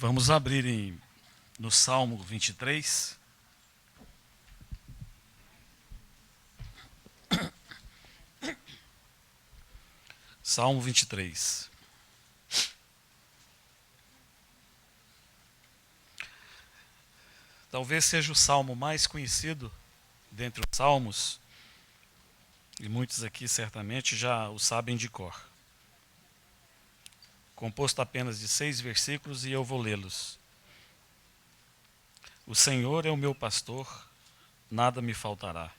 Vamos abrir no Salmo 23. Salmo 23. Talvez seja o salmo mais conhecido dentre os salmos, e muitos aqui certamente já o sabem de cor. Composto apenas de 6 versículos, e eu vou lê-los. O Senhor é o meu pastor, nada me faltará.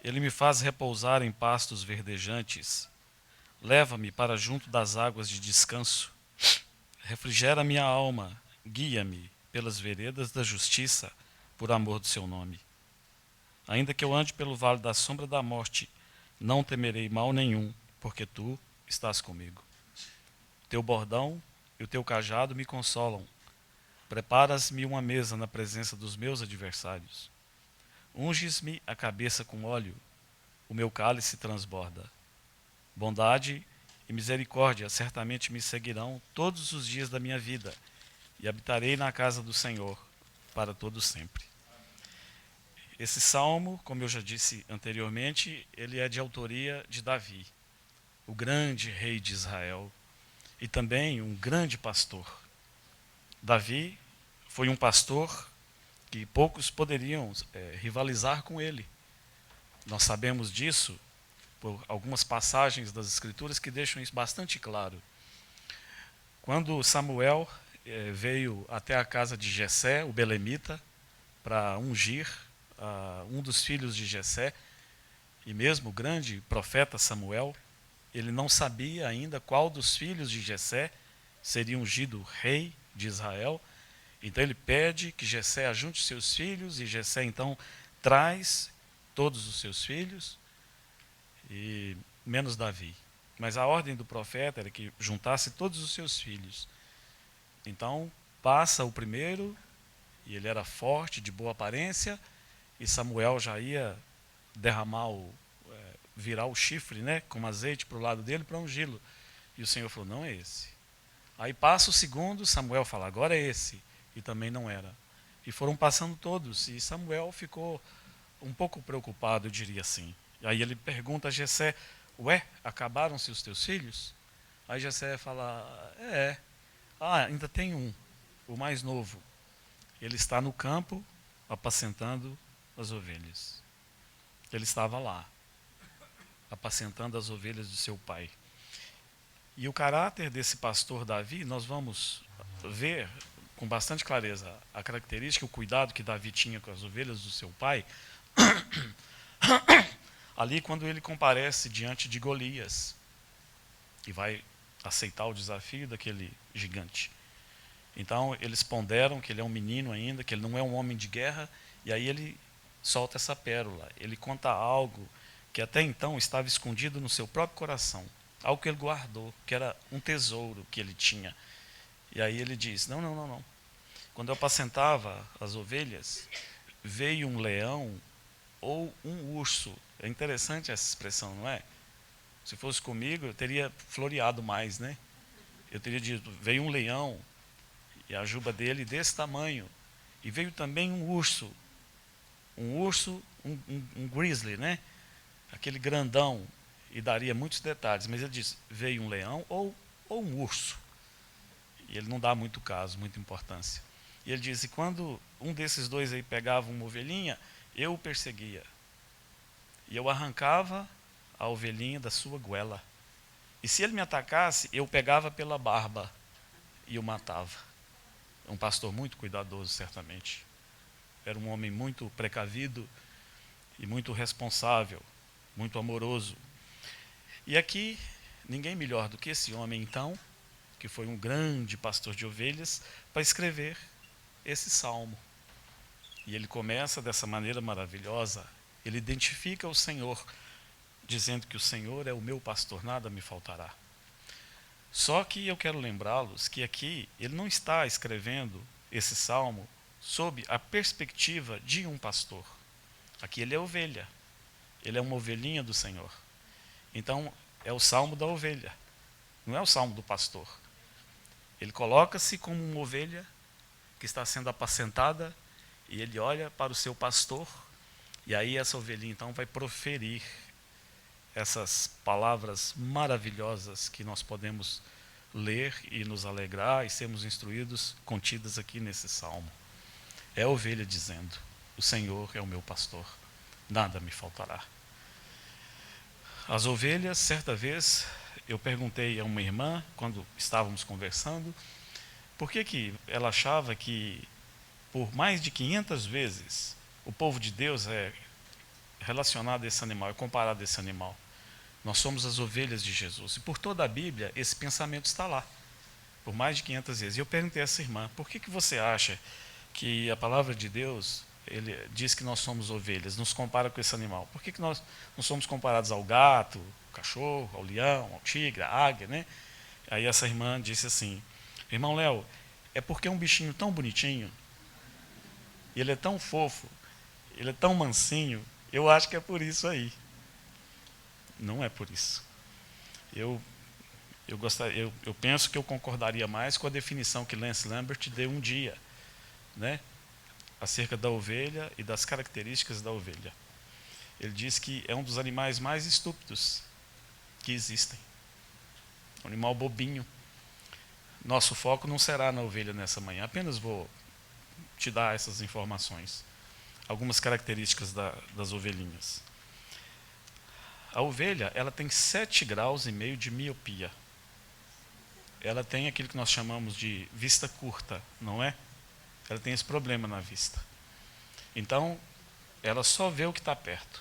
Ele me faz repousar em pastos verdejantes. Leva-me para junto das águas de descanso. Refrigera minha alma, guia-me pelas veredas da justiça, por amor do seu nome. Ainda que eu ande pelo vale da sombra da morte, não temerei mal nenhum, porque tu estás comigo. Teu bordão e o teu cajado me consolam. Preparas-me uma mesa na presença dos meus adversários. Unges-me a cabeça com óleo, o meu cálice transborda. Bondade e misericórdia certamente me seguirão todos os dias da minha vida, e habitarei na casa do Senhor para todo sempre. Esse salmo, como eu já disse anteriormente, ele é de autoria de Davi, o grande rei de Israel e também um grande pastor. Davi foi um pastor que poucos poderiam rivalizar com ele. Nós sabemos disso por algumas passagens das Escrituras que deixam isso bastante claro. Quando Samuel veio até a casa de Jessé, o belemita, para ungir um dos filhos de Jessé, e mesmo o grande profeta Samuel, ele não sabia ainda qual dos filhos de Jessé seria ungido rei de Israel. Então ele pede que Jessé ajunte seus filhos, e Jessé então traz todos os seus filhos, e menos Davi. Mas a ordem do profeta era que juntasse todos os seus filhos. Então passa o primeiro, e ele era forte, de boa aparência, e Samuel já ia derramar virar o chifre, né, com azeite para o lado dele para ungí-lo. E o Senhor falou, não é esse. Aí passa o segundo, Samuel fala, agora é esse. E também não era. E foram passando todos, e Samuel ficou um pouco preocupado, eu diria assim. E aí ele pergunta a Jessé, ué, acabaram-se os teus filhos? Aí Jessé fala, ainda tem um, o mais novo. Ele está no campo, apacentando as ovelhas. Ele estava lá, apacentando as ovelhas de seu pai. E o caráter desse pastor Davi, nós vamos ver com bastante clareza a característica, o cuidado que Davi tinha com as ovelhas do seu pai, ali quando ele comparece diante de Golias e vai aceitar o desafio daquele gigante. Então eles ponderam que ele é um menino ainda, que ele não é um homem de guerra, e aí ele solta essa pérola. Ele conta algo que até então estava escondido no seu próprio coração, algo que ele guardou, que era um tesouro que ele tinha. E aí ele diz, não. Quando eu apacentava as ovelhas, veio um leão ou um urso. É interessante essa expressão, não é? Se fosse comigo, eu teria floreado mais, né? Eu teria dito, veio um leão, e a juba dele desse tamanho. E veio também um urso, um grizzly, né? Aquele grandão, e daria muitos detalhes, mas ele diz, veio um leão ou um urso. E ele não dá muito caso, muita importância. E ele diz, e quando um desses dois aí pegava uma ovelhinha, eu o perseguia. E eu arrancava a ovelhinha da sua goela. E se ele me atacasse, eu pegava pela barba e o matava. Um pastor muito cuidadoso, certamente. Era um homem muito precavido e muito responsável, muito amoroso. E aqui, ninguém melhor do que esse homem, então, que foi um grande pastor de ovelhas, para escrever esse salmo. E ele começa dessa maneira maravilhosa. Ele identifica o Senhor, dizendo que o Senhor é o meu pastor, nada me faltará. Só que eu quero lembrá-los que aqui ele não está escrevendo esse salmo sob a perspectiva de um pastor. Aqui ele é ovelha. Ele é uma ovelhinha do Senhor. Então, é o salmo da ovelha. Não é o salmo do pastor. Ele coloca-se como uma ovelha que está sendo apacentada e ele olha para o seu pastor, e aí essa ovelhinha então vai proferir essas palavras maravilhosas que nós podemos ler e nos alegrar e sermos instruídos, contidas aqui nesse salmo. É a ovelha dizendo: o Senhor é o meu pastor, nada me faltará. As ovelhas, certa vez, eu perguntei a uma irmã, quando estávamos conversando, por que ela achava que, por mais de 500 vezes, o povo de Deus é relacionado a esse animal, é comparado a esse animal. Nós somos as ovelhas de Jesus. E por toda a Bíblia, esse pensamento está lá, por mais de 500 vezes. E eu perguntei a essa irmã: por que você acha que a palavra de Deus, ele diz que nós somos ovelhas, nos compara com esse animal? Por que nós não somos comparados ao gato, ao cachorro, ao leão, ao tigre, à águia, né? Aí essa irmã disse assim: irmão Léo, é porque é um bichinho tão bonitinho, ele é tão fofo, ele é tão mansinho, eu acho que é por isso aí. Não é por isso. Eu penso que eu concordaria mais com a definição que Lance Lambert deu um dia, né, acerca da ovelha e das características da ovelha. Ele diz que é um dos animais mais estúpidos que existem. Um animal bobinho. Nosso foco não será na ovelha nessa manhã, apenas vou te dar essas informações. Algumas características das ovelhinhas. A ovelha, ela tem 7,5 graus de miopia. Ela tem aquilo que nós chamamos de vista curta, não é? Ela tem esse problema na vista. Então, ela só vê o que está perto.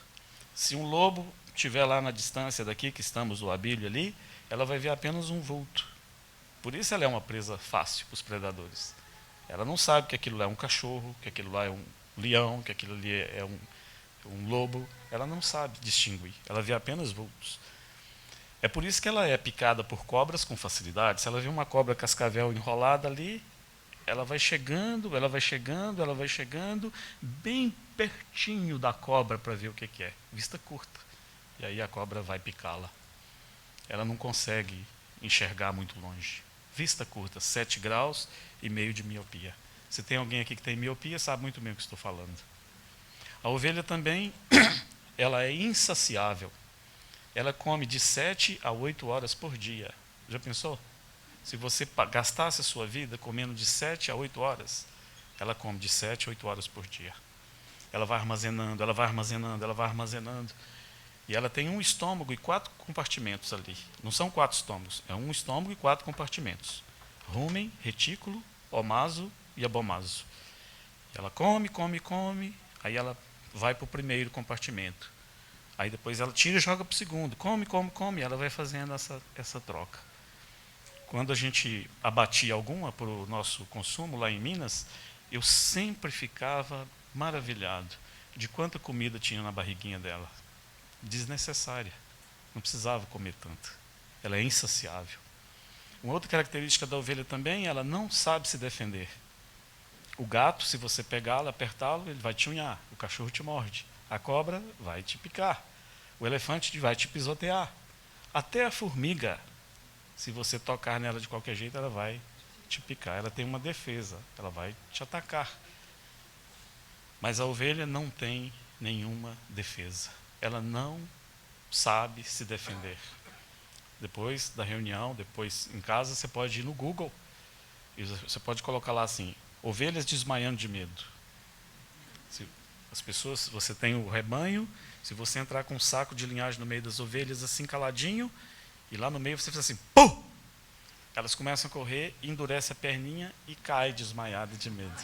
Se um lobo estiver lá na distância daqui, que estamos do abílio ali, ela vai ver apenas um vulto. Por isso ela é uma presa fácil para os predadores. Ela não sabe que aquilo lá é um cachorro, que aquilo lá é um leão, que aquilo ali é um lobo. Ela não sabe distinguir. Ela vê apenas vultos. É por isso que ela é picada por cobras com facilidade. Se ela vê uma cobra cascavel enrolada ali, ela vai chegando, ela vai chegando, ela vai chegando, bem pertinho da cobra para ver o que é. Vista curta. E aí a cobra vai picá-la. Ela não consegue enxergar muito longe. Vista curta, 7,5 graus de miopia. Se tem alguém aqui que tem miopia, sabe muito bem o que estou falando. A ovelha também, ela é insaciável. Ela come de 7 a 8 horas por dia. Já pensou? Se você gastasse a sua vida comendo de 7 a 8 horas, ela come de 7 a 8 horas por dia. Ela vai armazenando, ela vai armazenando, ela vai armazenando. E ela tem um estômago e 4 compartimentos ali. Não são 4 estômagos, é um estômago e 4 compartimentos. Rumen, retículo, omaso e abomaso. Ela come, come, come, aí ela vai para o primeiro compartimento. Aí depois ela tira e joga para o segundo. Come, come, come, e ela vai fazendo essa troca. Quando a gente abatia alguma para o nosso consumo lá em Minas, eu sempre ficava maravilhado de quanta comida tinha na barriguinha dela. Desnecessária. Não precisava comer tanto. Ela é insaciável. Uma outra característica da ovelha também, ela não sabe se defender. O gato, se você pegá-lo, apertá-lo, ele vai te unhar. O cachorro te morde. A cobra vai te picar. O elefante vai te pisotear. Até a formiga, se você tocar nela de qualquer jeito, ela vai te picar. Ela tem uma defesa, ela vai te atacar. Mas a ovelha não tem nenhuma defesa. Ela não sabe se defender. Depois da reunião, depois em casa, você pode ir no Google e você pode colocar lá assim: ovelhas desmaiando de medo. Se as pessoas, você tem o rebanho, se você entrar com um saco de linhagem no meio das ovelhas assim caladinho, e lá no meio você faz assim, pum! Elas começam a correr, endurece a perninha e cai desmaiada de medo.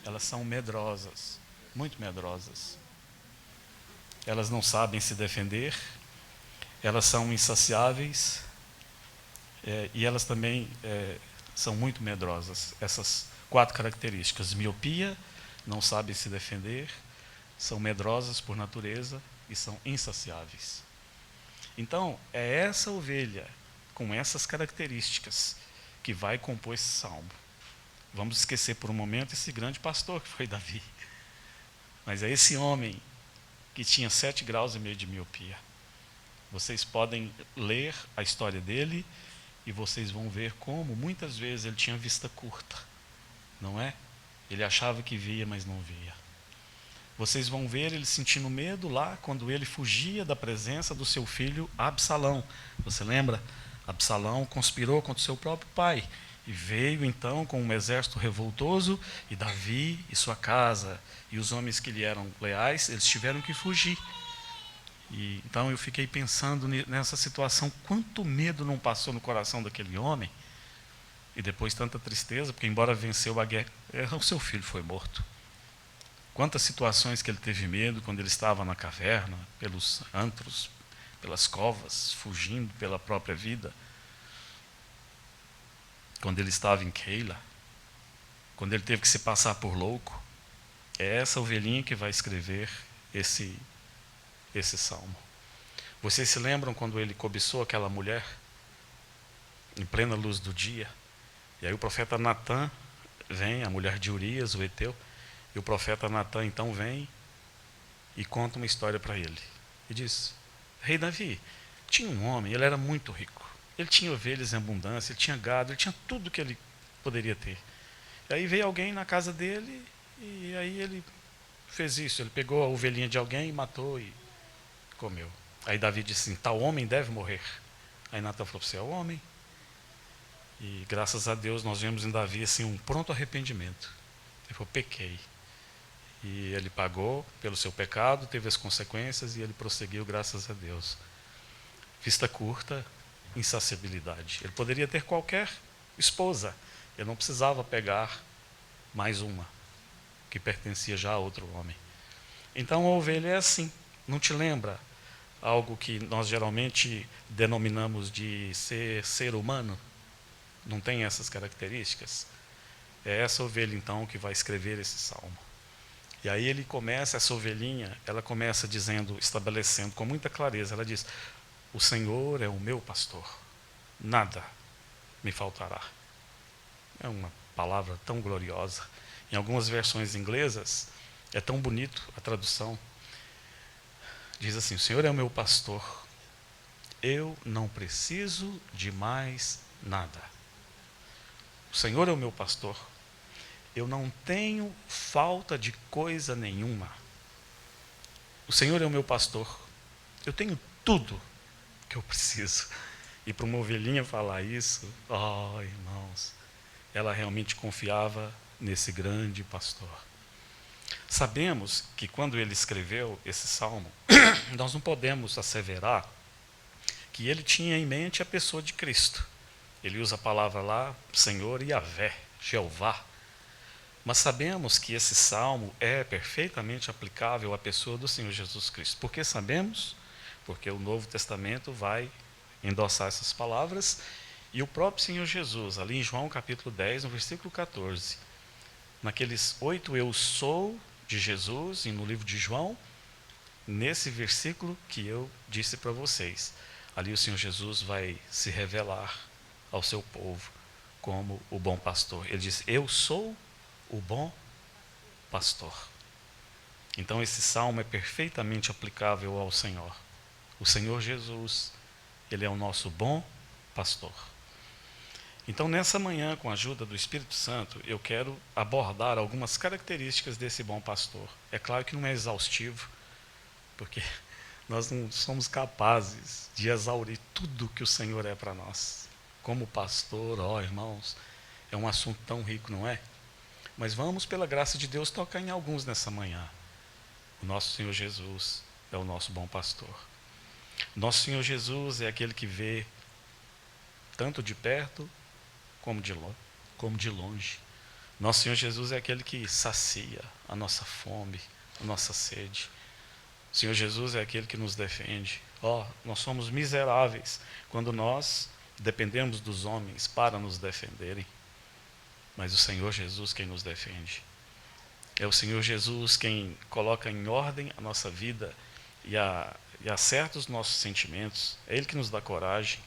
Elas são medrosas, muito medrosas. Elas não sabem se defender, elas são insaciáveis, e elas também são muito medrosas. Essas 4 características: miopia, não sabem se defender, são medrosas por natureza e são insaciáveis. Então, é essa ovelha, com essas características, que vai compor esse salmo. Vamos esquecer por um momento esse grande pastor que foi Davi. Mas é esse homem que tinha 7,5 graus de miopia. Vocês podem ler a história dele e vocês vão ver como muitas vezes ele tinha vista curta, não é? Ele achava que via, mas não via. Vocês vão ver ele sentindo medo lá quando ele fugia da presença do seu filho Absalão. Você lembra? Absalão conspirou contra o seu próprio pai e veio então com um exército revoltoso, e Davi e sua casa e os homens que lhe eram leais, eles tiveram que fugir. E então eu fiquei pensando nessa situação, quanto medo não passou no coração daquele homem, e depois tanta tristeza, porque embora venceu a guerra, o seu filho foi morto. Quantas situações que ele teve medo quando ele estava na caverna, pelos antros, pelas covas, fugindo pela própria vida. Quando ele estava em Keila, quando ele teve que se passar por louco. É essa ovelhinha que vai escrever esse salmo. Vocês se lembram quando ele cobiçou aquela mulher, em plena luz do dia? E aí o profeta Natã vem, a mulher de Urias, o Eteu, e o profeta Natã então vem e conta uma história para ele. E diz: Rei Davi, tinha um homem, ele era muito rico. Ele tinha ovelhas em abundância, ele tinha gado, ele tinha tudo que ele poderia ter. E aí veio alguém na casa dele, e aí ele fez isso. Ele pegou a ovelhinha de alguém, matou e comeu. Aí Davi disse assim: tal homem deve morrer. Aí Natã falou: você é o homem. E graças a Deus nós vemos em Davi assim um pronto arrependimento. Ele falou: pequei. E ele pagou pelo seu pecado, teve as consequências e ele prosseguiu, graças a Deus. Vista curta, insaciabilidade. Ele poderia ter qualquer esposa, ele não precisava pegar mais uma, que pertencia já a outro homem. Então a ovelha é assim, não te lembra algo que nós geralmente denominamos de ser humano? Não tem essas características? É essa ovelha então que vai escrever esse salmo. E aí ele começa, essa ovelhinha, ela começa dizendo, estabelecendo com muita clareza, ela diz: o Senhor é o meu pastor, nada me faltará. É uma palavra tão gloriosa. Em algumas versões inglesas, é tão bonito a tradução. Diz assim: o Senhor é o meu pastor, eu não preciso de mais nada. O Senhor é o meu pastor, eu não tenho falta de coisa nenhuma. O Senhor é o meu pastor, eu tenho tudo que eu preciso. E para uma ovelhinha falar isso, irmãos, ela realmente confiava nesse grande pastor. Sabemos que quando ele escreveu esse salmo, nós não podemos asseverar que ele tinha em mente a pessoa de Cristo. Ele usa a palavra lá, Senhor Yahvé, Jeová. Mas sabemos que esse salmo é perfeitamente aplicável à pessoa do Senhor Jesus Cristo. Por que sabemos? Porque o Novo Testamento vai endossar essas palavras, e o próprio Senhor Jesus, ali em João capítulo 10, no versículo 14, naqueles 8 eu sou de Jesus, e no livro de João, nesse versículo que eu disse para vocês, ali o Senhor Jesus vai se revelar ao seu povo como o bom pastor. Ele diz: eu sou o bom pastor. Então esse salmo é perfeitamente aplicável ao Senhor. O Senhor Jesus, Ele é o nosso bom pastor. Então nessa manhã, com a ajuda do Espírito Santo, eu quero abordar algumas características desse bom pastor. É claro que não é exaustivo, porque nós não somos capazes de exaurir tudo que o Senhor é para nós. Como pastor, irmãos, é um assunto tão rico, não é? Mas vamos, pela graça de Deus, tocar em alguns nessa manhã. O nosso Senhor Jesus é o nosso bom pastor. Nosso Senhor Jesus é aquele que vê tanto de perto como de longe. Nosso Senhor Jesus é aquele que sacia a nossa fome, a nossa sede. O Senhor Jesus é aquele que nos defende. Nós somos miseráveis quando nós dependemos dos homens para nos defenderem. Mas o Senhor Jesus quem nos defende. É o Senhor Jesus quem coloca em ordem a nossa vida e acerta os nossos sentimentos. É Ele que nos dá coragem.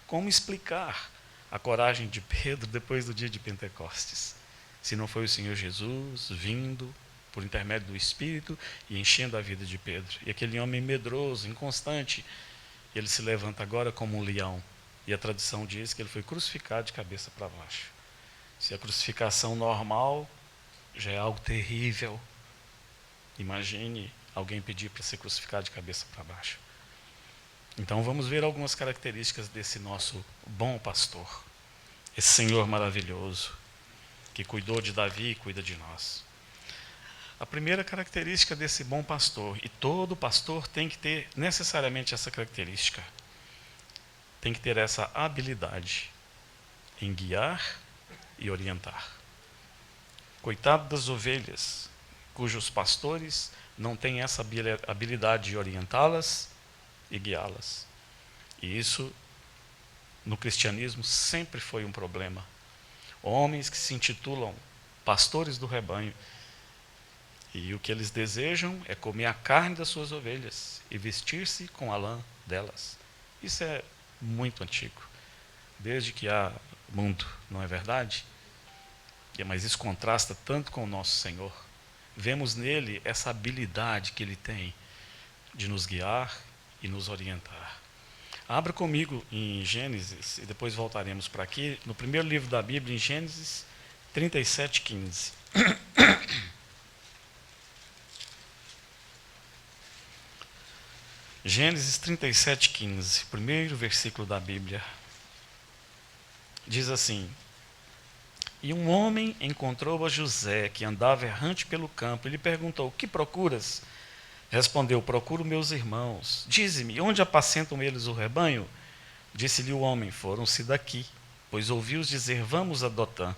Como explicar a coragem de Pedro depois do dia de Pentecostes? Se não foi o Senhor Jesus vindo por intermédio do Espírito e enchendo a vida de Pedro. E aquele homem medroso, inconstante, ele se levanta agora como um leão E a tradição diz que ele foi crucificado de cabeça para baixo. Se a crucificação normal já é algo terrível, imagine alguém pedir para ser crucificado de cabeça para baixo. Então vamos ver algumas características desse nosso bom pastor, esse Senhor maravilhoso, que cuidou de Davi e cuida de nós. A primeira característica desse bom pastor, e todo pastor tem que ter necessariamente essa característica, tem que ter essa habilidade em guiar e orientar. Coitado das ovelhas, cujos pastores não têm essa habilidade de orientá-las e guiá-las. E isso, no cristianismo, sempre foi um problema. Homens que se intitulam pastores do rebanho, e o que eles desejam é comer a carne das suas ovelhas e vestir-se com a lã delas. Isso é muito antigo, desde que há mundo, não é verdade? Mas isso contrasta tanto com o nosso Senhor. Vemos nele essa habilidade que ele tem de nos guiar e nos orientar. Abra comigo em Gênesis, e depois voltaremos para aqui, no primeiro livro da Bíblia, em Gênesis 37:15. Gênesis 37:15, primeiro versículo da Bíblia. Diz assim: E um homem encontrou a José, que andava errante pelo campo, e lhe perguntou: Que procuras? Respondeu: Procuro meus irmãos. Dize-me, onde apacentam eles o rebanho? Disse-lhe o homem: Foram-se daqui, pois ouvi-os dizer: Vamos a Dotã.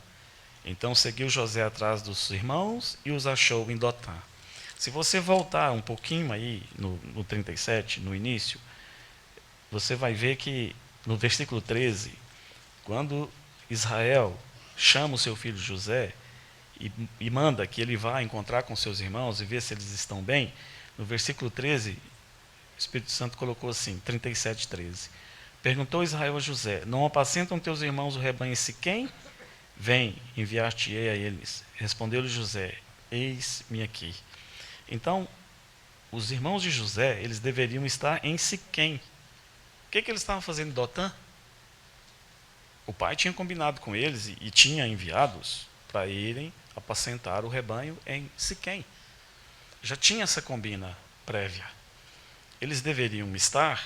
Então seguiu José atrás dos irmãos e os achou em Dotã. Se você voltar um pouquinho aí no 37, no início, você vai ver que no versículo 13, quando Israel chama o seu filho José e manda que ele vá encontrar com seus irmãos e ver se eles estão bem, no versículo 13, o Espírito Santo colocou assim, 37:13. Perguntou Israel a José: Não apacentam teus irmãos o rebanho em Siquém? Vem, enviar-te-ei a eles. Respondeu-lhe José: Eis-me aqui. Então, os irmãos de José, eles deveriam estar em Siquém. O que eles estavam fazendo em Dotã? O pai tinha combinado com eles e tinha enviados para irem apacentar o rebanho em Siquém. Já tinha essa combina prévia. Eles deveriam estar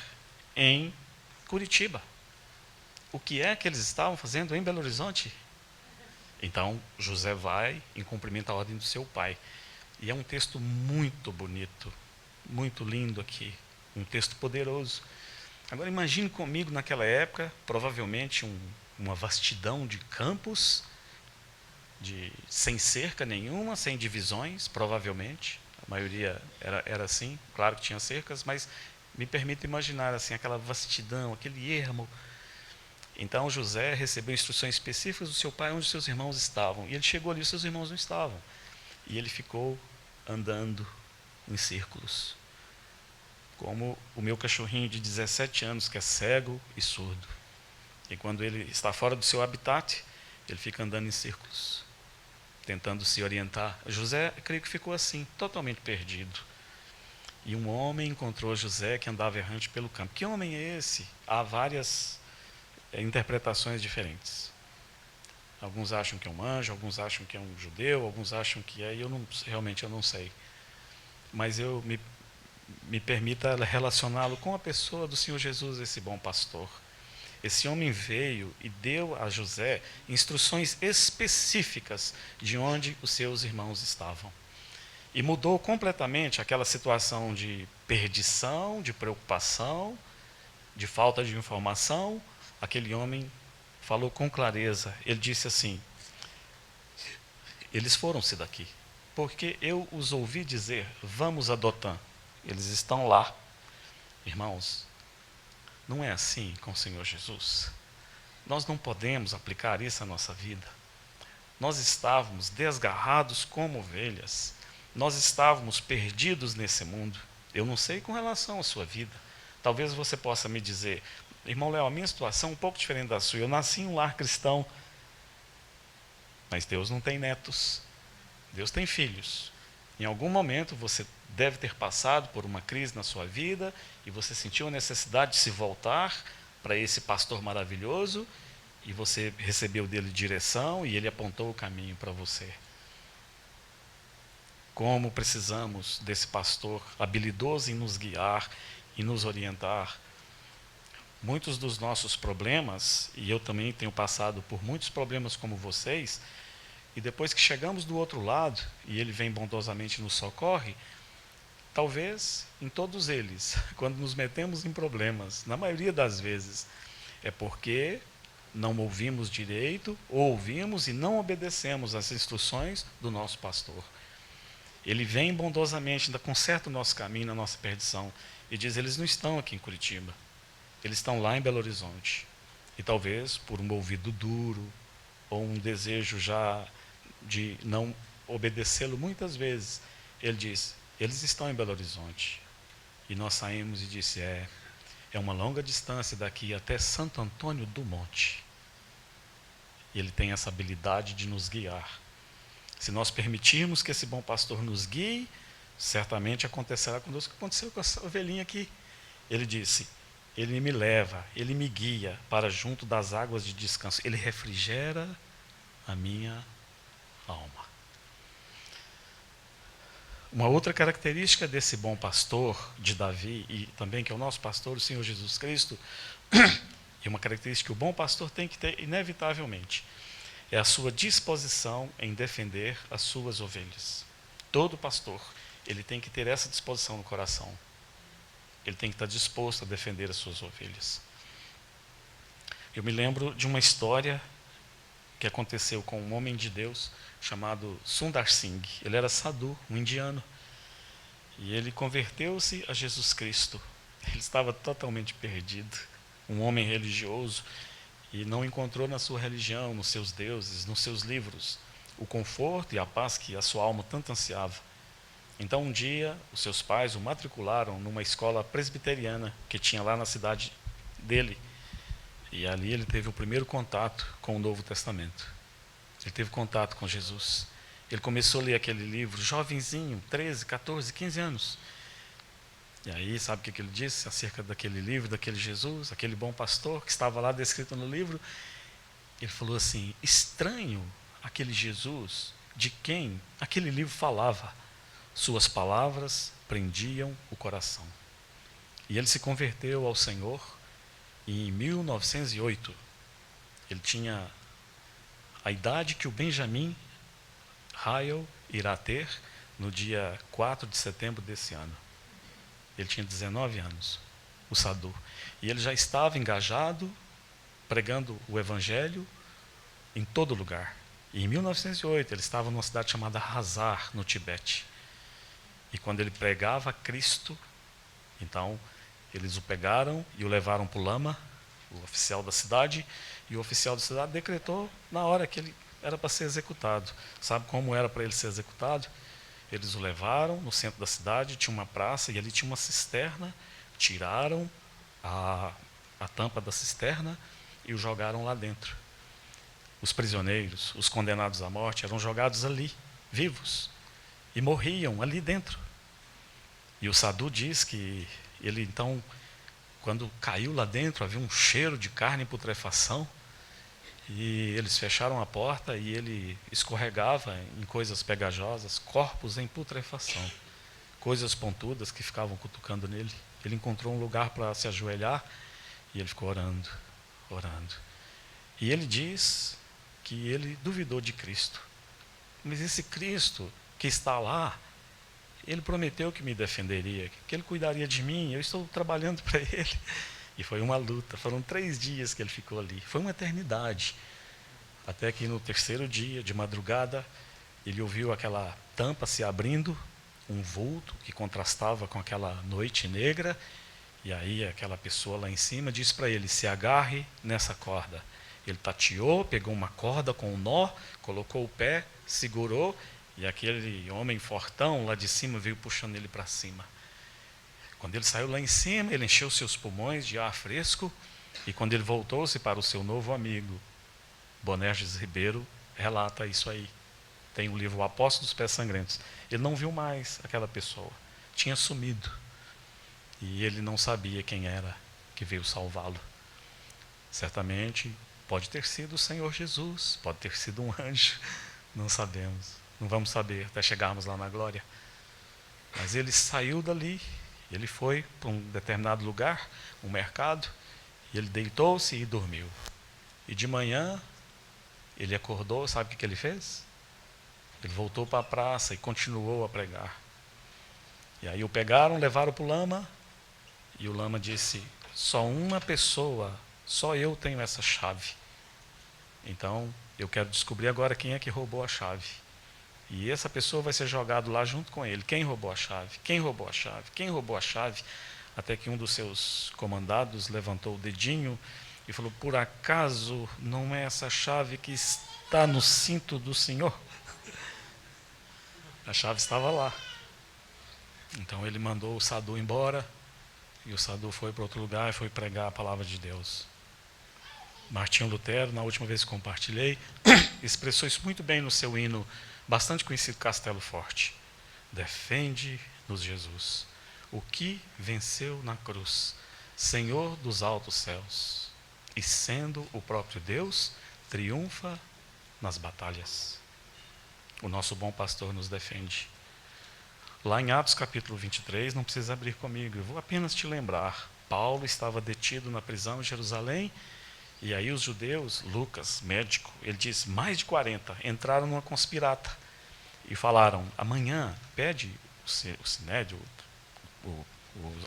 em Curitiba. O que é que eles estavam fazendo em Belo Horizonte? Então, José vai em cumprimento à ordem do seu pai. E é um texto muito bonito, muito lindo aqui, um texto poderoso. Agora imagine comigo naquela época, provavelmente uma vastidão de campos, sem cerca nenhuma, sem divisões, provavelmente. A maioria era assim, claro que tinha cercas, mas me permito imaginar assim, aquela vastidão, aquele ermo. Então José recebeu instruções específicas do seu pai onde seus irmãos estavam. E ele chegou ali e seus irmãos não estavam. E ele ficou andando em círculos, como o meu cachorrinho de 17 anos, que é cego e surdo. E quando ele está fora do seu habitat, ele fica andando em círculos, tentando se orientar. José, creio que ficou assim, totalmente perdido. E um homem encontrou José, que andava errante pelo campo. Que homem é esse? Há várias interpretações diferentes. Alguns acham que é um anjo, alguns acham que é um judeu, alguns acham que é, e realmente eu não sei. Mas eu me permita relacioná-lo com a pessoa do Senhor Jesus, esse bom pastor. Esse homem veio e deu a José instruções específicas de onde os seus irmãos estavam. E mudou completamente aquela situação de perdição, de preocupação, de falta de informação. Aquele homem falou com clareza. Ele disse assim: eles foram-se daqui, porque eu os ouvi dizer: vamos a Dotã. Eles estão lá. Irmãos, não é assim com o Senhor Jesus. Nós não podemos aplicar isso à nossa vida. Nós estávamos desgarrados como ovelhas. Nós estávamos perdidos nesse mundo. Eu não sei com relação à sua vida. Talvez você possa me dizer: irmão Léo, a minha situação é um pouco diferente da sua. Eu nasci em um lar cristão, mas Deus não tem netos. Deus tem filhos. Em algum momento você deve ter passado por uma crise na sua vida e você sentiu a necessidade de se voltar para esse pastor maravilhoso e você recebeu dele direção e ele apontou o caminho para você. Como precisamos desse pastor habilidoso em nos guiar e nos orientar. Muitos dos nossos problemas, e eu também tenho passado por muitos problemas como vocês, e depois que chegamos do outro lado, e ele vem bondosamente nos socorre, talvez em todos eles, quando nos metemos em problemas, na maioria das vezes, é porque não ouvimos direito, ou ouvimos e não obedecemos às instruções do nosso pastor. Ele vem bondosamente, ainda conserta o nosso caminho, na nossa perdição, e diz: eles não estão aqui em Curitiba, eles estão lá em Belo Horizonte. E talvez por um ouvido duro, ou um desejo já de não obedecê-lo muitas vezes, ele diz: eles estão em Belo Horizonte. E nós saímos e disse: é uma longa distância daqui até Santo Antônio do Monte. E ele tem essa habilidade de nos guiar. Se nós permitirmos que esse bom pastor nos guie, certamente acontecerá conosco o que aconteceu com essa ovelhinha aqui. Ele disse: ele me leva, ele me guia para junto das águas de descanso. Ele refrigera a minha alma. Uma outra característica desse bom pastor de Davi, e também que é o nosso pastor, o Senhor Jesus Cristo, e uma característica que o bom pastor tem que ter inevitavelmente, é a sua disposição em defender as suas ovelhas. Todo pastor, ele tem que ter essa disposição no coração. Ele tem que estar disposto a defender as suas ovelhas. Eu me lembro de uma história que aconteceu com um homem de Deus chamado Sundar Singh. Ele era sadhu, um indiano. E ele converteu-se a Jesus Cristo. Ele estava totalmente perdido. Um homem religioso. E não encontrou na sua religião, nos seus deuses, nos seus livros, o conforto e a paz que a sua alma tanto ansiava. Então, um dia, os seus pais o matricularam numa escola presbiteriana que tinha lá na cidade dele. E ali ele teve o primeiro contato com o Novo Testamento. Ele teve contato com Jesus. Ele começou a ler aquele livro, jovenzinho, 13, 14, 15 anos. E aí, sabe o que ele disse acerca daquele livro, daquele Jesus, aquele bom pastor que estava lá descrito no livro? Ele falou assim: estranho aquele Jesus de quem aquele livro falava. Suas palavras prendiam o coração. E ele se converteu ao Senhor em 1908. Ele tinha a idade que o Benjamin Ryle irá ter no dia 4 de setembro desse ano. Ele tinha 19 anos, o sadhu. E ele já estava engajado, pregando o evangelho em todo lugar. E em 1908 ele estava numa cidade chamada Hazar, no Tibete. E quando ele pregava Cristo, então eles o pegaram e o levaram para o lama, o oficial da cidade, e o oficial da cidade decretou na hora que ele era para ser executado. Sabe como era para ele ser executado? Eles o levaram no centro da cidade, tinha uma praça, e ali tinha uma cisterna, tiraram a tampa da cisterna e o jogaram lá dentro. Os prisioneiros, os condenados à morte, eram jogados ali, vivos, e morriam ali dentro. E o sadhu diz que ele então, quando caiu lá dentro, havia um cheiro de carne em putrefação, e eles fecharam a porta e ele escorregava em coisas pegajosas, corpos em putrefação, coisas pontudas que ficavam cutucando nele. Ele encontrou um lugar para se ajoelhar e ele ficou orando, orando. E ele diz que ele duvidou de Cristo. Mas esse Cristo que está lá, ele prometeu que me defenderia, que ele cuidaria de mim, eu estou trabalhando para ele. E foi uma luta, foram 3 dias que ele ficou ali, foi uma eternidade. Até que no 3º dia, de madrugada, ele ouviu aquela tampa se abrindo, um vulto que contrastava com aquela noite negra, e aí aquela pessoa lá em cima disse para ele: se agarre nessa corda. Ele tateou, pegou uma corda com um nó, colocou o pé, segurou, e aquele homem fortão lá de cima veio puxando ele para cima. Quando ele saiu lá em cima, ele encheu seus pulmões de ar fresco, e quando ele voltou-se para o seu novo amigo, Bonerges Ribeiro, relata isso aí. Tem o livro O Apóstolo dos Pés Sangrentos. Ele não viu mais aquela pessoa, tinha sumido. E ele não sabia quem era que veio salvá-lo. Certamente pode ter sido o Senhor Jesus, pode ter sido um anjo, não sabemos, não vamos saber até chegarmos lá na glória. Mas ele saiu dali, ele foi para um determinado lugar, um mercado, e ele deitou-se e dormiu. E de manhã, ele acordou, sabe o que ele fez? Ele voltou para a praça e continuou a pregar. E aí o pegaram, levaram para o lama, e o lama disse: só uma pessoa, só eu tenho essa chave. Então, eu quero descobrir agora quem é que roubou a chave. E essa pessoa vai ser jogado lá junto com ele. Quem roubou a chave? Quem roubou a chave? Quem roubou a chave? Até que um dos seus comandados levantou o dedinho e falou: por acaso não é essa chave que está no cinto do Senhor? A chave estava lá. Então ele mandou o Sadu embora, e o Sadu foi para outro lugar e foi pregar a palavra de Deus. Martinho Lutero, na última vez que compartilhei, expressou isso muito bem no seu hino, bastante conhecido, Castelo Forte. Defende-nos, Jesus, o que venceu na cruz, Senhor dos altos céus, e sendo o próprio Deus, triunfa nas batalhas. O nosso bom pastor nos defende. Lá em Atos capítulo 23, não precisa abrir comigo, eu vou apenas te lembrar. Paulo estava detido na prisão em Jerusalém, e aí os judeus, Lucas, médico, ele diz, mais de 40, entraram numa conspirata e falaram: amanhã pede o Sinédrio,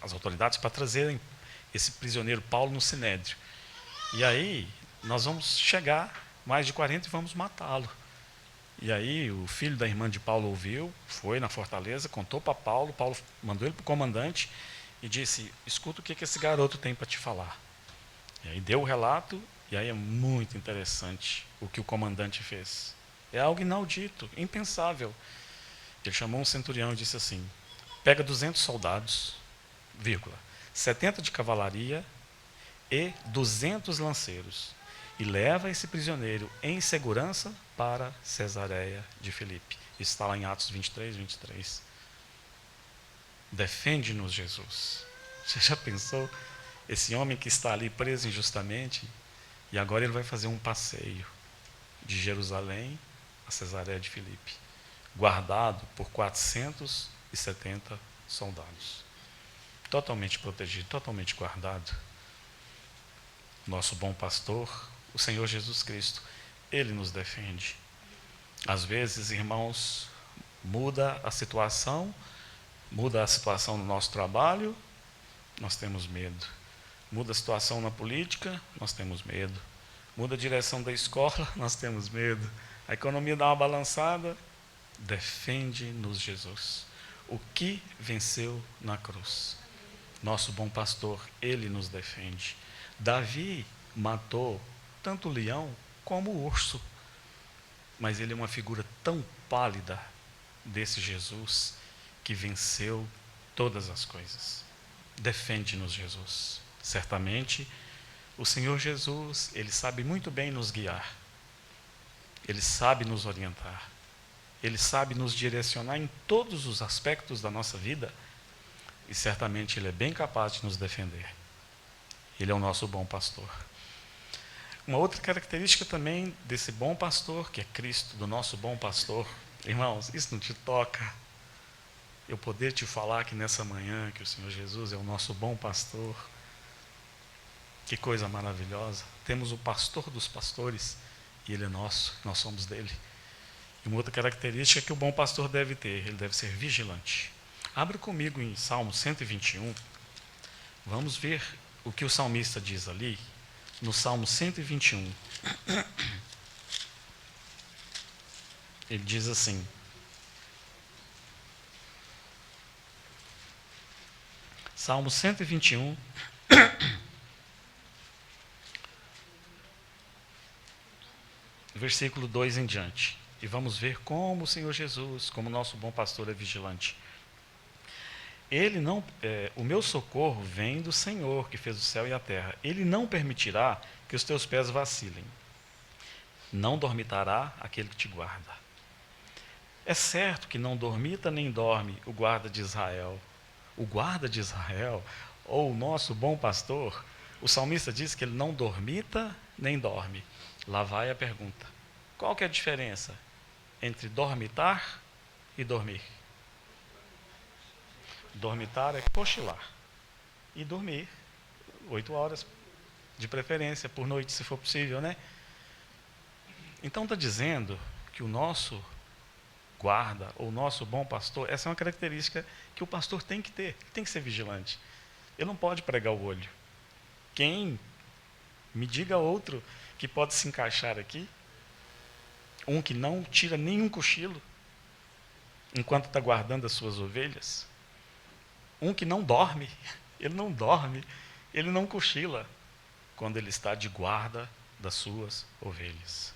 as autoridades, para trazerem esse prisioneiro Paulo no Sinédrio. E aí nós vamos chegar, mais de 40, e vamos matá-lo. E aí o filho da irmã de Paulo ouviu, foi na fortaleza, contou para Paulo, Paulo mandou ele para o comandante e disse: escuta o que esse garoto tem para te falar. E aí deu o relato, e aí é muito interessante o que o comandante fez. É algo inaudito, impensável. Ele chamou um centurião e disse assim: pega 200 soldados, 70 de cavalaria e 200 lanceiros, e leva esse prisioneiro em segurança para Cesareia de Filipe. Isso está lá em Atos 23, 23. Defende-nos, Jesus. Você já pensou? Esse homem que está ali preso injustamente, e agora ele vai fazer um passeio de Jerusalém a Cesareia de Filipe, guardado por 470 soldados. Totalmente protegido, totalmente guardado. Nosso bom pastor, o Senhor Jesus Cristo, ele nos defende. Às vezes, irmãos, muda a situação no nosso trabalho, nós temos medo. Muda a situação na política, nós temos medo. Muda a direção da escola, nós temos medo. A economia dá uma balançada, defende-nos, Jesus. O que venceu na cruz? Nosso bom pastor, ele nos defende. Davi matou tanto o leão como o urso, mas ele é uma figura tão pálida desse Jesus que venceu todas as coisas. Defende-nos, Jesus. Certamente, o Senhor Jesus, ele sabe muito bem nos guiar. Ele sabe nos orientar. Ele sabe nos direcionar em todos os aspectos da nossa vida. E certamente ele é bem capaz de nos defender. Ele é o nosso bom pastor. Uma outra característica também desse bom pastor, que é Cristo, do nosso bom pastor, irmãos, isso não te toca? Eu poder te falar que nessa manhã que o Senhor Jesus é o nosso bom pastor, que coisa maravilhosa. Temos o pastor dos pastores e ele é nosso, nós somos dele. E uma outra característica que o bom pastor deve ter, ele deve ser vigilante. Abra comigo em Salmo 121, vamos ver o que o salmista diz ali, no Salmo 121. Ele diz assim: Salmo 121, versículo 2 em diante. E vamos ver como o Senhor Jesus, como nosso bom pastor, é vigilante. O meu socorro vem do Senhor, que fez o céu e a terra. Ele não permitirá que os teus pés vacilem. Não dormitará aquele que te guarda. É certo que não dormita nem dorme o guarda de Israel. O guarda de Israel, ou o nosso bom pastor, O salmista diz que ele não dormita nem dorme. Lá vai a pergunta. Qual que é a diferença entre dormitar e dormir? Dormitar é cochilar. E dormir, 8 horas, de preferência, por noite, se for possível, né? Então está dizendo que o nosso guarda, ou o nosso bom pastor, essa é uma característica que o pastor tem que ter, tem que ser vigilante. Ele não pode pregar o olho. Quem me diga outro que pode se encaixar aqui, um que não tira nenhum cochilo enquanto está guardando as suas ovelhas, um que não dorme, ele não cochila quando ele está de guarda das suas ovelhas.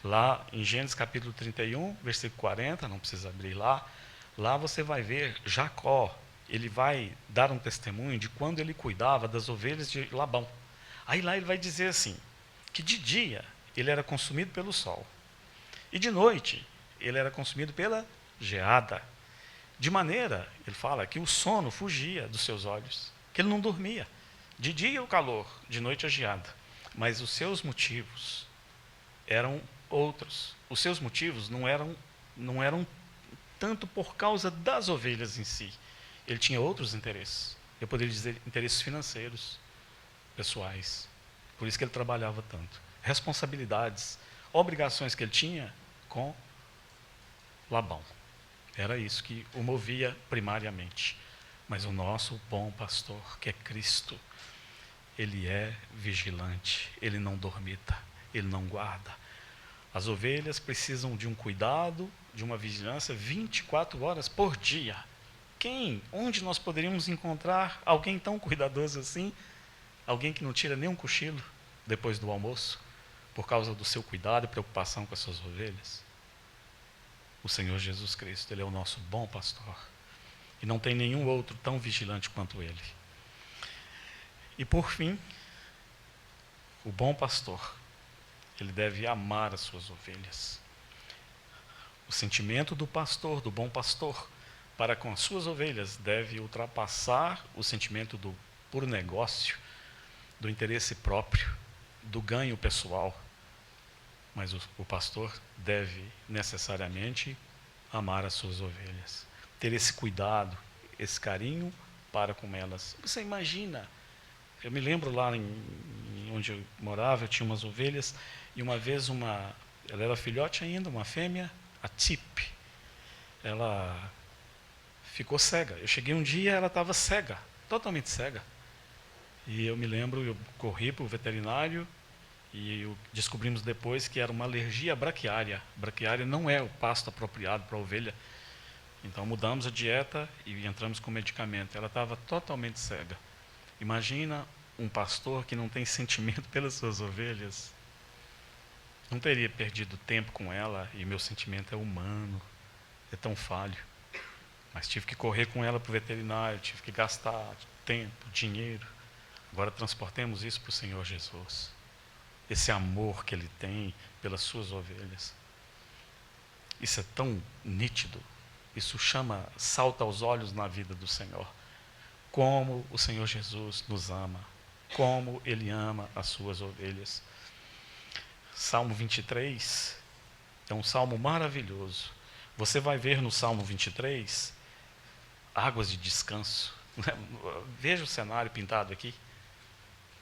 Lá em Gênesis capítulo 31, versículo 40, não precisa abrir lá você vai ver Jacó, ele vai dar um testemunho de quando ele cuidava das ovelhas de Labão. Aí lá ele vai dizer assim, que de dia ele era consumido pelo sol, e de noite ele era consumido pela geada, de maneira, ele fala, que o sono fugia dos seus olhos, que ele não dormia. De dia o calor, de noite a geada. Mas os seus motivos eram outros. Os seus motivos não eram tanto por causa das ovelhas em si. Ele tinha outros interesses. Eu poderia dizer interesses financeiros, pessoais. Por isso que ele trabalhava tanto. Responsabilidades, obrigações que ele tinha com Labão. Era isso que o movia primariamente. Mas o nosso bom pastor, que é Cristo, ele é vigilante, ele não dormita, ele não guarda. As ovelhas precisam de um cuidado, de uma vigilância 24 horas por dia. Onde nós poderíamos encontrar alguém tão cuidadoso assim? Alguém que não tira nem um cochilo depois do almoço, por causa do seu cuidado e preocupação com as suas ovelhas? O Senhor Jesus Cristo, ele é o nosso bom pastor. E não tem nenhum outro tão vigilante quanto ele. E por fim, o bom pastor, ele deve amar as suas ovelhas. O sentimento do pastor, do bom pastor, para com as suas ovelhas, deve ultrapassar o sentimento do puro negócio, do interesse próprio, do ganho pessoal. Mas o pastor deve necessariamente amar as suas ovelhas, ter esse cuidado, esse carinho para com elas. Você imagina, eu me lembro lá em onde eu morava, eu tinha umas ovelhas, e uma vez ela era filhote ainda, uma fêmea, a Tip, ela ficou cega. Eu cheguei um dia, ela estava cega, totalmente cega. E eu me lembro, eu corri para o veterinário, e descobrimos depois que era uma alergia braquiária. Braquiária não é o pasto apropriado para a ovelha. Então mudamos a dieta e entramos com medicamento. Ela estava totalmente cega. Imagina um pastor que não tem sentimento pelas suas ovelhas. Não teria perdido tempo com ela, e meu sentimento é humano, é tão falho. Mas tive que correr com ela para o veterinário, tive que gastar tempo, dinheiro. Agora transportemos isso para o Senhor Jesus. Esse amor que ele tem pelas suas ovelhas. Isso é tão nítido. Isso salta aos olhos na vida do Senhor. Como o Senhor Jesus nos ama. Como ele ama as suas ovelhas. Salmo 23 é um salmo maravilhoso. Você vai ver no Salmo 23 águas de descanso. Veja o cenário pintado aqui.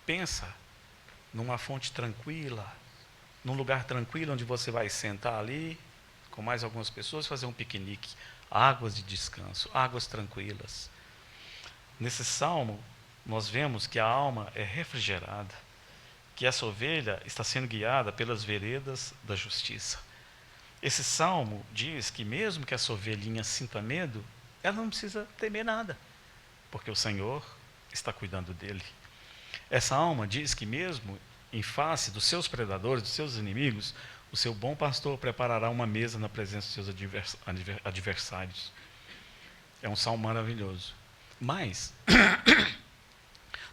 Pensa numa fonte tranquila, num lugar tranquilo onde você vai sentar ali, com mais algumas pessoas, fazer um piquenique. Águas de descanso, águas tranquilas. Nesse salmo, nós vemos que a alma é refrigerada, que essa ovelha está sendo guiada pelas veredas da justiça. Esse salmo diz que mesmo que essa ovelhinha sinta medo, ela não precisa temer nada, porque o Senhor está cuidando dele. Essa alma diz que mesmo em face dos seus predadores, dos seus inimigos, o seu bom pastor preparará uma mesa na presença dos seus adversários. É um salmo maravilhoso. Mas,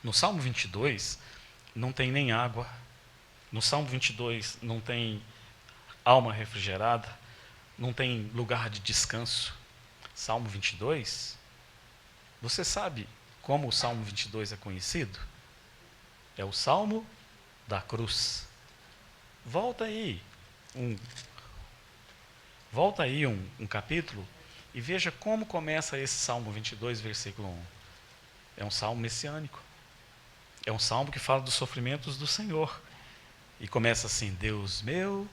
no Salmo 22, não tem nem água. No Salmo 22, não tem alma refrigerada. Não tem lugar de descanso. Salmo 22, você sabe como o Salmo 22 é conhecido? É o Salmo da cruz. Volta aí um, um capítulo e veja como começa esse Salmo 22, versículo 1. É um salmo messiânico. É um salmo que fala dos sofrimentos do Senhor. E começa assim: Deus meu,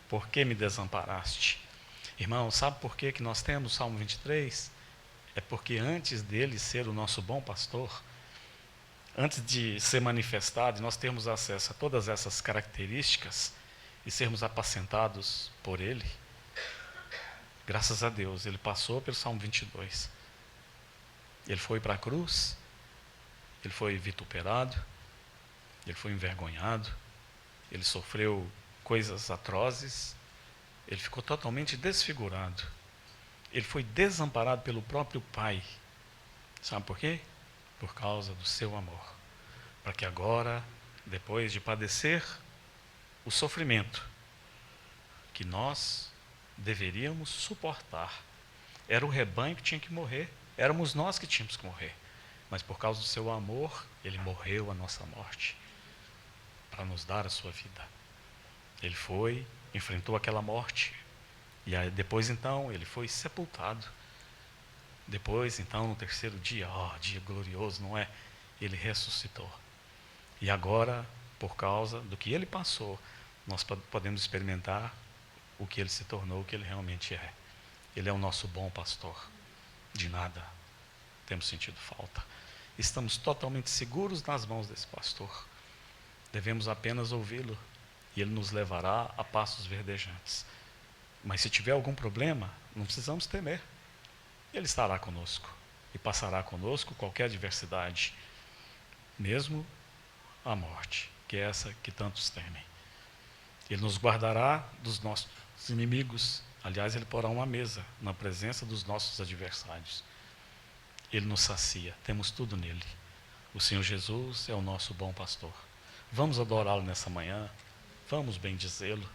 por que me desamparaste? Irmão, sabe por que nós temos o Salmo 23? É porque antes dele ser o nosso bom pastor, antes de ser manifestado, nós termos acesso a todas essas características e sermos apacentados por ele, graças a Deus, ele passou pelo Salmo 22. Ele foi para a cruz, ele foi vituperado, ele foi envergonhado, ele sofreu coisas atrozes, ele ficou totalmente desfigurado. Ele foi desamparado pelo próprio Pai. Sabe por quê? Por causa do seu amor. Para que agora, depois de padecer o sofrimento que nós deveríamos suportar, era o rebanho que tinha que morrer, éramos nós que tínhamos que morrer. Mas por causa do seu amor, ele morreu a nossa morte, para nos dar a sua vida. Ele foi, enfrentou aquela morte, e aí, depois então ele foi sepultado. Depois então, no terceiro dia, dia glorioso, não é? Ele ressuscitou. E agora, por causa do que ele passou, nós podemos experimentar o que ele se tornou, o que ele realmente é. Ele é o nosso bom pastor. De nada temos sentido falta. Estamos totalmente seguros nas mãos desse pastor. Devemos apenas ouvi-lo e ele nos levará a pastos verdejantes. Mas se tiver algum problema, não precisamos temer. Ele estará conosco e passará conosco qualquer adversidade, mesmo a morte, que é essa que tantos temem. Ele nos guardará dos nossos inimigos. Aliás, ele porá uma mesa na presença dos nossos adversários. Ele nos sacia, temos tudo nele. O Senhor Jesus é o nosso bom pastor. Vamos adorá-lo nessa manhã, vamos bendizê-lo,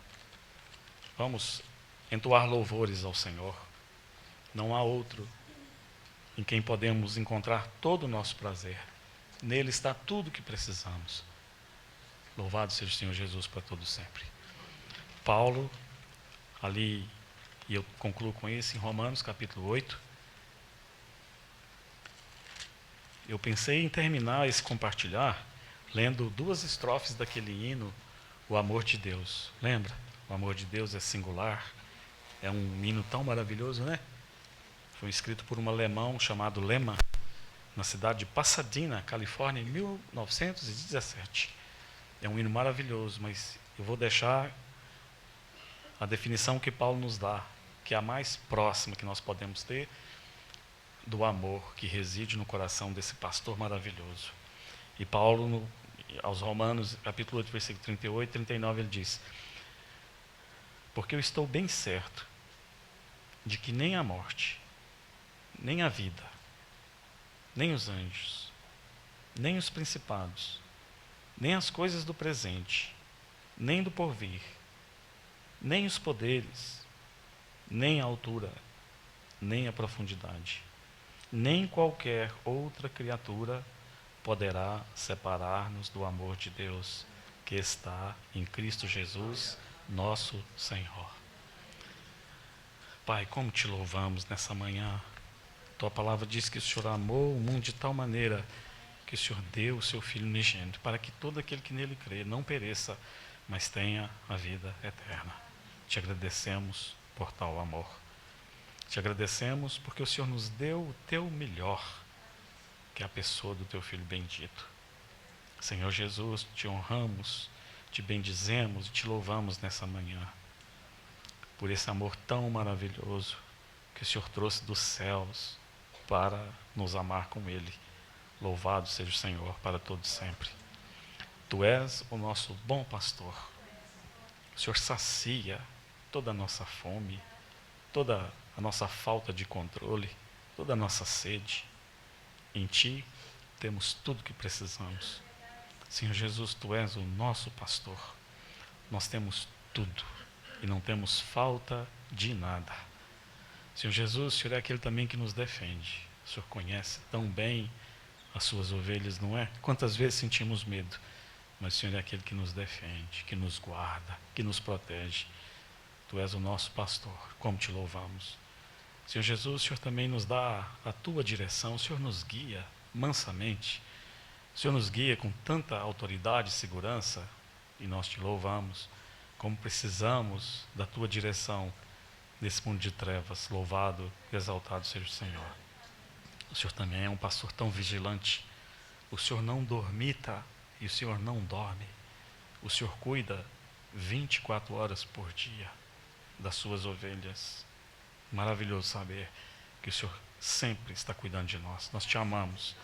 vamos entoar louvores ao Senhor. Não há outro em quem podemos encontrar todo o nosso prazer. Nele está tudo o que precisamos. Louvado seja o Senhor Jesus para todo sempre. Paulo, ali, e eu concluo com isso, em Romanos capítulo 8, eu pensei em terminar esse compartilhar lendo 2 estrofes daquele hino, O Amor de Deus. Lembra? O amor de Deus é singular. É um hino tão maravilhoso, né? Foi escrito por um alemão chamado Lehmann, na cidade de Pasadena, Califórnia, em 1917. É um hino maravilhoso, mas eu vou deixar a definição que Paulo nos dá, que é a mais próxima que nós podemos ter do amor que reside no coração desse pastor maravilhoso. E Paulo, aos Romanos, capítulo 8, versículo 38 e 39, ele diz: porque eu estou bem certo de que nem a morte, nem a vida, nem os anjos, nem os principados, nem as coisas do presente, nem do porvir, nem os poderes, nem a altura, nem a profundidade, nem qualquer outra criatura poderá separar-nos do amor de Deus que está em Cristo Jesus, nosso Senhor. Pai, como te louvamos nessa manhã. Tua palavra diz que o Senhor amou o mundo de tal maneira que o Senhor deu o seu Filho unigênito, para que todo aquele que nele crê não pereça, mas tenha a vida eterna. Te agradecemos por tal amor. Te agradecemos porque o Senhor nos deu o teu melhor, que é a pessoa do teu Filho bendito. Senhor Jesus, te honramos, te bendizemos e te louvamos nessa manhã, por esse amor tão maravilhoso que o Senhor trouxe dos céus para nos amar com Ele. Louvado seja o Senhor para todo sempre. Tu és o nosso bom pastor. O Senhor sacia toda a nossa fome, toda a nossa falta de controle, toda a nossa sede. Em Ti temos tudo o que precisamos. Senhor Jesus, Tu és o nosso pastor. Nós temos tudo e não temos falta de nada. Senhor Jesus, o Senhor é aquele também que nos defende. O Senhor conhece tão bem as suas ovelhas, não é? Quantas vezes sentimos medo, mas o Senhor é aquele que nos defende, que nos guarda, que nos protege. Tu és o nosso pastor, como te louvamos. Senhor Jesus, o Senhor também nos dá a tua direção, o Senhor nos guia mansamente, o Senhor nos guia com tanta autoridade e segurança, e nós te louvamos, como precisamos da tua direção nesse mundo de trevas. Louvado e exaltado seja o Senhor. O Senhor também é um pastor tão vigilante, o Senhor não dormita e o Senhor não dorme, o Senhor cuida 24 horas por dia das suas ovelhas. Maravilhoso saber que o Senhor sempre está cuidando de nós. Nós te amamos,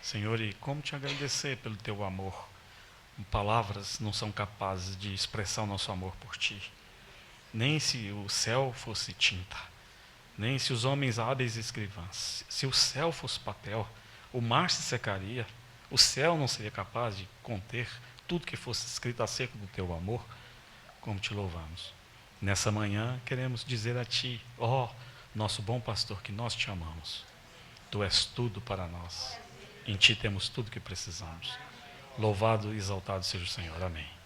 Senhor, e como te agradecer pelo teu amor. Palavras não são capazes de expressar o nosso amor por ti. Nem se o céu fosse tinta, nem se os homens hábeis escrivãs, se o céu fosse papel, o mar se secaria, o céu não seria capaz de conter tudo que fosse escrito acerca do teu amor. Como te louvamos. Nessa manhã queremos dizer a ti, ó, nosso bom pastor, que nós te amamos. Tu és tudo para nós. Em ti temos tudo que precisamos. Louvado e exaltado seja o Senhor. Amém.